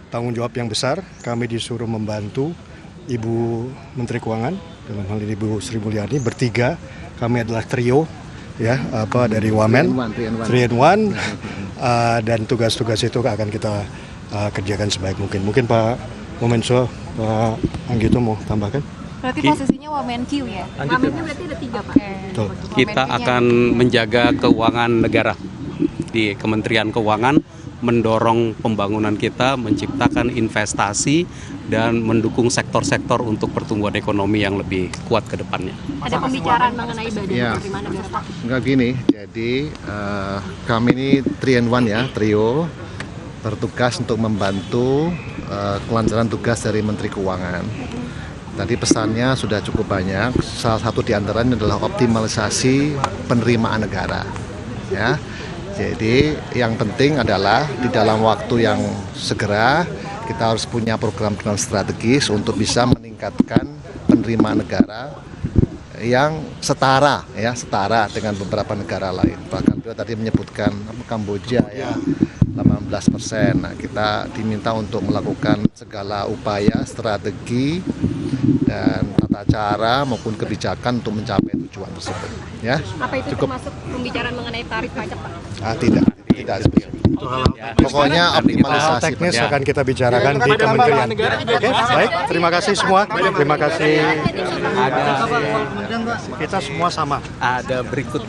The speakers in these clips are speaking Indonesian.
tanggung jawab yang besar. Kami disuruh membantu Ibu Menteri Keuangan, dalam hal ini Ibu Sri Mulyani, bertiga. Kami adalah trio, ya, dari Wamen, 3-in-1, dan tugas-tugas itu akan kita kerjakan sebaik mungkin. Mungkin Pak Womenso, Pak Anggito mau tambahkan? Berarti posisinya Wamenkyu ya? Wamenkyu berarti ada 3, Pak. Betul. Kita akan menjaga keuangan negara di Kementerian Keuangan, mendorong pembangunan kita, menciptakan investasi, dan mendukung sektor-sektor untuk pertumbuhan ekonomi yang lebih kuat ke depannya. Ada pembicaraan mengenai badan penerimaan negara, Pak? Enggak gini, jadi kami ini 3-in-1 ya, trio, bertugas untuk membantu kelancaran tugas dari Menteri Keuangan. Tadi pesannya sudah cukup banyak, salah satu di antaranya adalah optimalisasi penerimaan negara. Ya, jadi yang penting adalah di dalam waktu yang segera kita harus punya program-program strategis untuk bisa meningkatkan penerimaan negara yang setara dengan beberapa negara lain. Bahkan beliau tadi menyebutkan Kamboja ya 18%. Nah, kita diminta untuk melakukan segala upaya, strategi dan tata cara maupun kebijakan untuk mencapai tujuan tersebut. Ya. Apa itu termasuk pembicaraan mengenai tarif pajak, Pak? Tidak spesifik. Pokoknya optimalisasi. Hal teknis akan kita bicarakan di kementerian. Oke, baik. Terima kasih semua. Terima kasih. Kita semua sama. Ada berikut.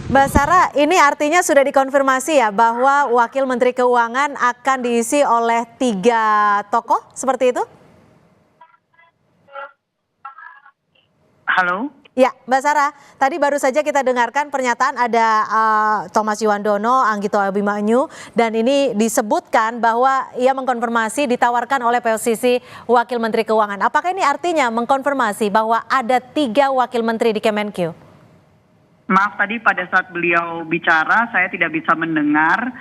Mbak Sarah, ini artinya sudah dikonfirmasi ya bahwa Wakil Menteri Keuangan akan diisi oleh 3 tokoh, seperti itu? Halo? Ya, Mbak Sarah, tadi baru saja kita dengarkan pernyataan ada Thomas Yuwandono, Anggito Abimanyu, dan ini disebutkan bahwa ia mengkonfirmasi ditawarkan oleh posisi Wakil Menteri Keuangan. Apakah ini artinya mengkonfirmasi bahwa ada 3 Wakil Menteri di Kemenkeu? Maaf, tadi pada saat beliau bicara saya tidak bisa mendengar,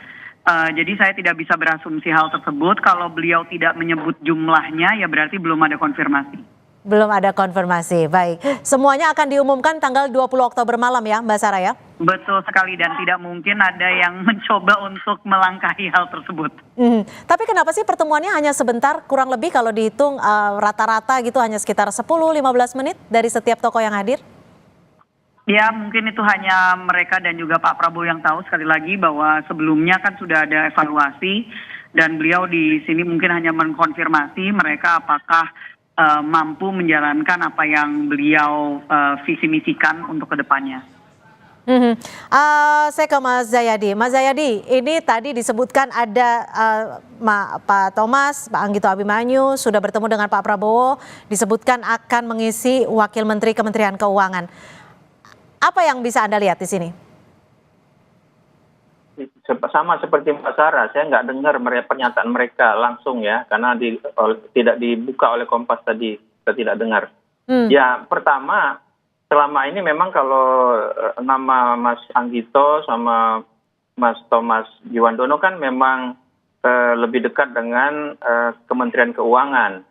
jadi saya tidak bisa berasumsi hal tersebut. Kalau beliau tidak menyebut jumlahnya ya berarti belum ada konfirmasi. Belum ada konfirmasi, baik. Semuanya akan diumumkan tanggal 20 Oktober malam ya Mbak Sarah ya? Betul sekali, dan tidak mungkin ada yang mencoba untuk melangkahi hal tersebut. Tapi kenapa sih pertemuannya hanya sebentar, kurang lebih kalau dihitung rata-rata gitu hanya sekitar 10-15 menit dari setiap tokoh yang hadir? Ya, mungkin itu hanya mereka dan juga Pak Prabowo yang tahu. Sekali lagi bahwa sebelumnya kan sudah ada evaluasi dan beliau di sini mungkin hanya mengkonfirmasi mereka apakah mampu menjalankan apa yang beliau visi misikan untuk kedepannya. Saya ke Mas Jayadi. Mas Jayadi, ini tadi disebutkan ada Pak Thomas, Pak Anggito Abimanyu sudah bertemu dengan Pak Prabowo, disebutkan akan mengisi Wakil Menteri Kementerian Keuangan. Apa yang bisa Anda lihat di sini? Sama seperti Mbak Sarah, saya nggak dengar pernyataan mereka langsung ya, karena tidak dibuka oleh Kompas tadi, kita tidak dengar. Ya, pertama, selama ini memang kalau nama Mas Anggito sama Mas Thomas Yuwandono kan memang lebih dekat dengan Kementerian Keuangan.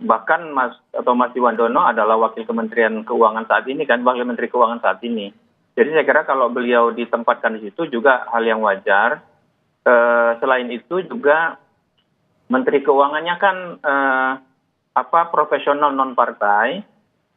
Bahkan Mas Thomas Yuwandono adalah Wakil Kementerian Keuangan saat ini kan, Wakil Menteri Keuangan saat ini. Jadi saya kira kalau beliau ditempatkan di situ juga hal yang wajar. Selain itu juga Menteri Keuangannya kan profesional non partai.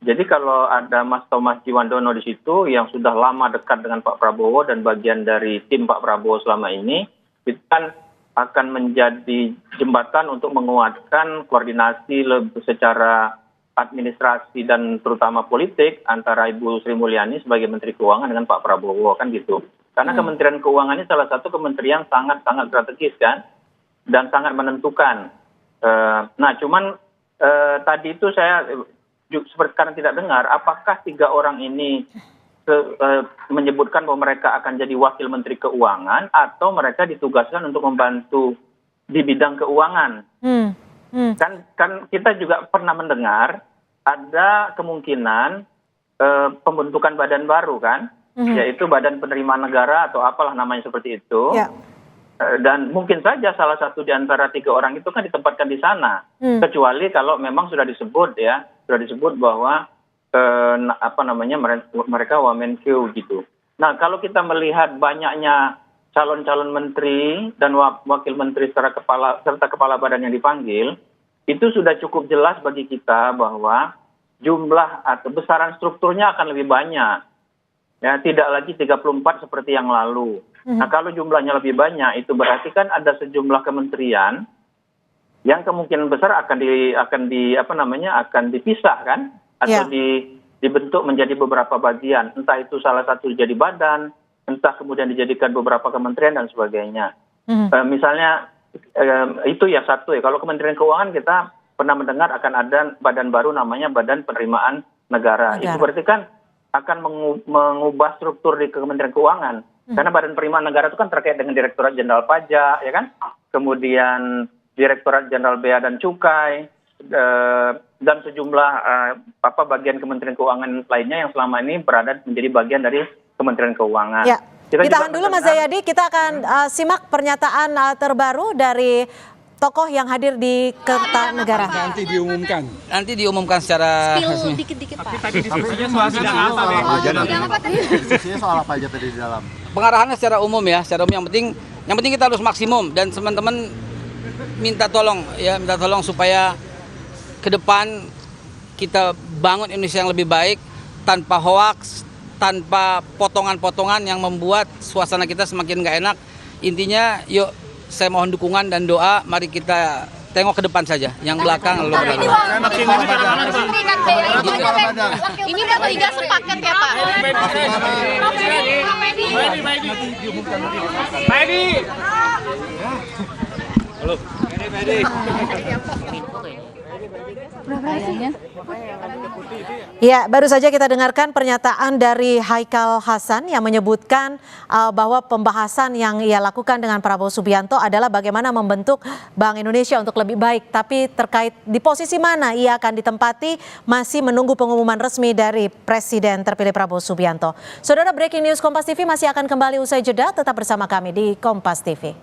Jadi kalau ada Mas Thomas Yuwandono di situ yang sudah lama dekat dengan Pak Prabowo dan bagian dari tim Pak Prabowo selama ini, itu kan akan menjadi jembatan untuk menguatkan koordinasi secara administrasi dan terutama politik antara Ibu Sri Mulyani sebagai Menteri Keuangan dengan Pak Prabowo kan gitu. Karena Kementerian Keuangan ini salah satu kementerian sangat-sangat strategis kan dan sangat menentukan. Nah cuman tadi itu saya seperti karena tidak dengar apakah 3 orang ini menyebutkan bahwa mereka akan jadi Wakil Menteri Keuangan atau mereka ditugaskan untuk membantu di bidang keuangan. Kan kita juga pernah mendengar ada kemungkinan pembentukan badan baru kan, yaitu Badan Penerimaan Negara atau apalah namanya seperti itu. Yeah. Dan mungkin saja salah satu di antara 3 orang itu kan ditempatkan di sana, kecuali kalau memang sudah disebut bahwa mereka Wamenkeu gitu. Nah kalau kita melihat banyaknya calon-calon menteri dan wakil menteri serta kepala badan yang dipanggil, itu sudah cukup jelas bagi kita bahwa jumlah atau besaran strukturnya akan lebih banyak. Ya, tidak lagi 34 seperti yang lalu. Nah, kalau jumlahnya lebih banyak, itu berarti kan ada sejumlah kementerian yang kemungkinan besar akan dipisah kan, atau dibentuk menjadi beberapa bagian. Entah itu salah satu jadi badan, entah kemudian dijadikan beberapa kementerian dan sebagainya. Misalnya itu ya satu ya. Kalau Kementerian Keuangan kita pernah mendengar akan ada badan baru namanya Badan Penerimaan Negara. Itu berarti kan akan mengubah struktur di Kementerian Keuangan. Karena Badan Penerimaan Negara itu kan terkait dengan Direktorat Jenderal Pajak, ya kan? Kemudian Direktorat Jenderal Bea dan Cukai, dan sejumlah bagian Kementerian Keuangan lainnya yang selama ini berada menjadi bagian dari Kementerian Keuangan. Ya. Ditahan dulu Mas Jayadi, kita akan simak pernyataan terbaru dari tokoh yang hadir di Kertanegara. Nanti diumumkan secara resmi. Dikit-dikit Pak. Soal apa aja tadi di dalam? Pengarahannya secara umum ya, yang penting kita harus maksimum dan teman-teman minta tolong supaya ke depan kita bangun Indonesia yang lebih baik tanpa hoaks, tanpa potongan-potongan yang membuat suasana kita semakin nggak enak. Intinya yuk saya mohon dukungan dan doa, mari kita tengok ke depan saja, yang belakang lalu ke depan. Ini bertiga sepaket ya Pak. Ya, baru saja kita dengarkan pernyataan dari Haikal Hasan yang menyebutkan bahwa pembahasan yang ia lakukan dengan Prabowo Subianto adalah bagaimana membentuk Bank Indonesia untuk lebih baik. Tapi terkait di posisi mana ia akan ditempati masih menunggu pengumuman resmi dari Presiden terpilih Prabowo Subianto. Saudara, breaking news Kompas TV masih akan kembali usai jeda. Tetap bersama kami di Kompas TV.